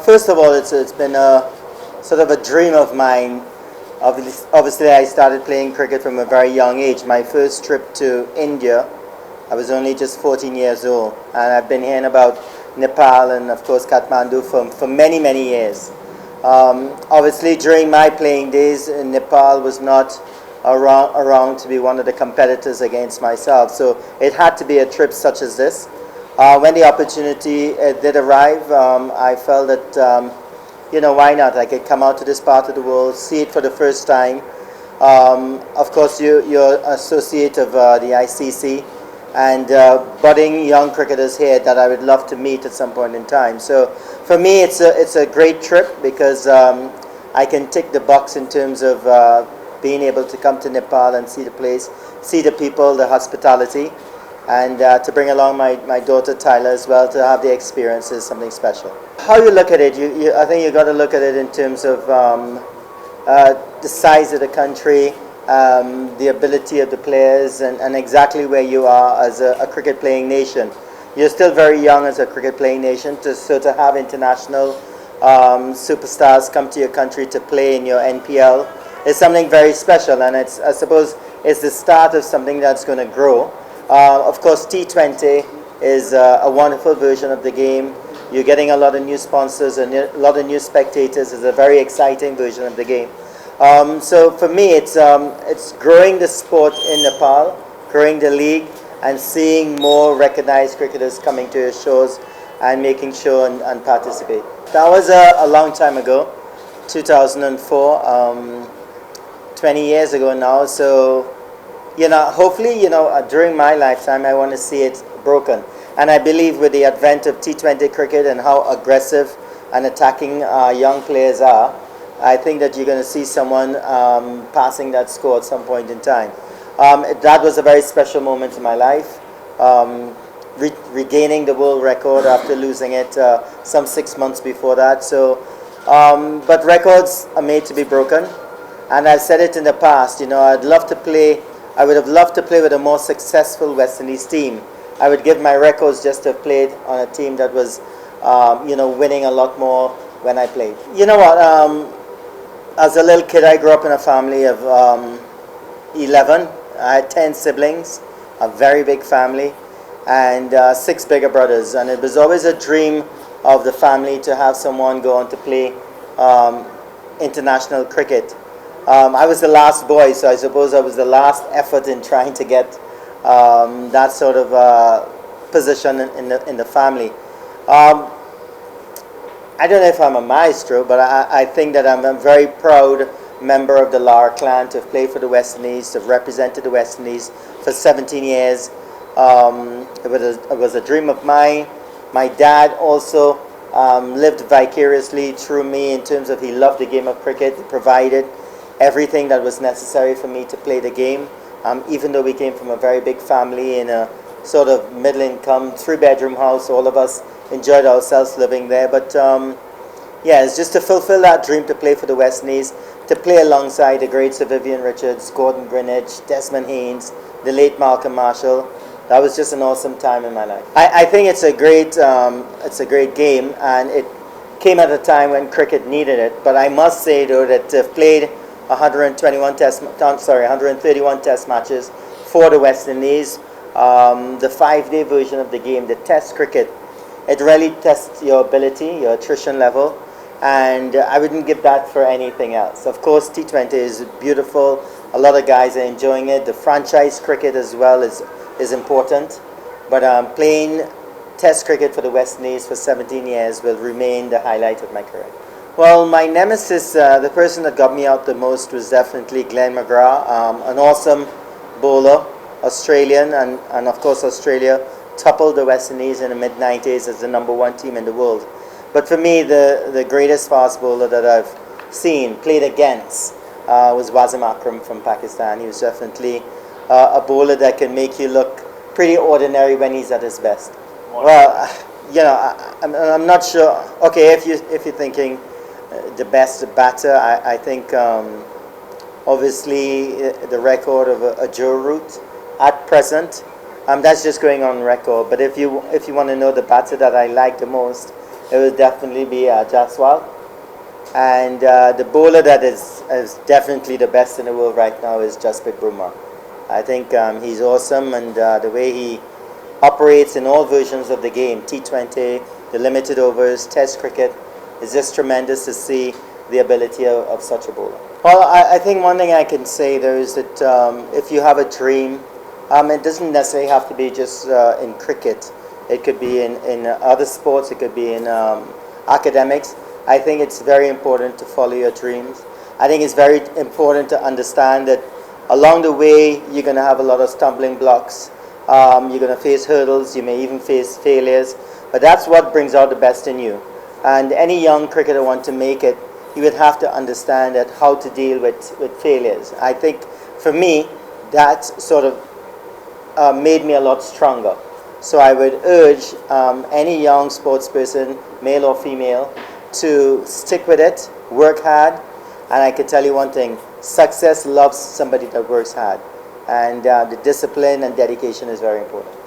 First of all, it's been a sort of a dream of mine. Obviously, I started playing cricket from a very young age. My first trip to India, I was only just 14 years old, and I've been hearing about Nepal and of course Kathmandu for many many years. Obviously, during my playing days, Nepal was not around to be one of the competitors against myself, so it had to be a trip such as this. When the opportunity did arrive, I felt that, why not? I could come out to this part of the world, see it for the first time. Of course, you're associate of the ICC and budding young cricketers here that I would love to meet at some point in time. So for me, it's a great trip because I can tick the box in terms of being able to come to Nepal and see the place, see the people, the hospitality, and to bring along my daughter Tyler as well to have the experience is something special. How you look at it, I think you got to look at it in terms of the size of the country, the ability of the players, and exactly where you are as a cricket playing nation. You're still very young as a cricket playing nation, so to have international superstars come to your country to play in your NPL is something very special, and I suppose it's the start of something that's going to grow. Of course, T20 is a wonderful version of the game. You're getting a lot of new sponsors and a lot of new spectators. It's a very exciting version of the game. So for me, it's growing the sport in Nepal, growing the league, and seeing more recognized cricketers coming to your shows and making sure and participate. That was a long time ago, 2004, 20 years ago now. So hopefully, during my lifetime, I want to see it broken. And I believe with the advent of T20 cricket and how aggressive and attacking young players are, I think that you're going to see someone passing that score at some point in time. That was a very special moment in my life, regaining the world record after losing it some 6 months before that. So, but records are made to be broken. And I've said it in the past, I would have loved to play with a more successful West Indies team. I would give my records just to have played on a team that was, winning a lot more when I played. You know what? As a little kid, I grew up in a family of 11. I had 10 siblings, a very big family, and 6 bigger brothers. And it was always a dream of the family to have someone go on to play international cricket. I was the last boy, so I suppose I was the last effort in trying to get that sort of position in the family. I don't know if I'm a maestro, but I think that I'm a very proud member of the Lara clan to have played for the West Indies, to have represented the West Indies for 17 years. It was a dream of mine. My dad also lived vicariously through me in terms of he loved the game of cricket. He provided everything that was necessary for me to play the game, even though we came from a very big family in a sort of middle income 3-bedroom house. All of us enjoyed ourselves living there, but it's just to fulfill that dream to play for the West Indies, to play alongside the great Sir Vivian Richards, Gordon Greenidge, Desmond Haynes, the late Malcolm Marshall. That was just an awesome time in my life. I think it's a great game, and it came at a time when cricket needed it. But I must say though that to have played 131 test matches for the West Indies, the 5-day version of the game, the test cricket, it really tests your ability, your attrition level, and I wouldn't give that for anything else. Of course, T20 is beautiful. A lot of guys are enjoying it. The franchise cricket as well is important, but playing test cricket for the West Indies for 17 years will remain the highlight of my career. Well, my nemesis, the person that got me out the most was definitely Glenn McGrath, an awesome bowler, Australian, and of course Australia toppled the West Indies in the mid-90s as the #1 team in the world. But for me, the greatest fast bowler that I've seen, played against, was Wasim Akram from Pakistan. He was definitely a bowler that can make you look pretty ordinary when he's at his best. Well, I'm not sure. Okay, if you're thinking the best batter, I think obviously the record of a Joe Root at present. That's just going on record. But if you want to know the batter that I like the most, it would definitely be Jaswal. And the bowler that is definitely the best in the world right now is Jasprit Bumrah. I think he's awesome, and the way he operates in all versions of the game, T20, the limited overs, Test cricket, is just tremendous to see the ability of such a bowler. Well, I think one thing I can say there is that if you have a dream, it doesn't necessarily have to be just in cricket. It could be in other sports, it could be in academics. I think it's very important to follow your dreams. I think it's very important to understand that along the way you're going to have a lot of stumbling blocks. You're going to face hurdles, you may even face failures, but that's what brings out the best in you. And any young cricketer want to make it, you would have to understand that how to deal with failures. I think for me, that sort of made me a lot stronger. So I would urge any young sports person, male or female, to stick with it, work hard, and I can tell you one thing, success loves somebody that works hard. And the discipline and dedication is very important.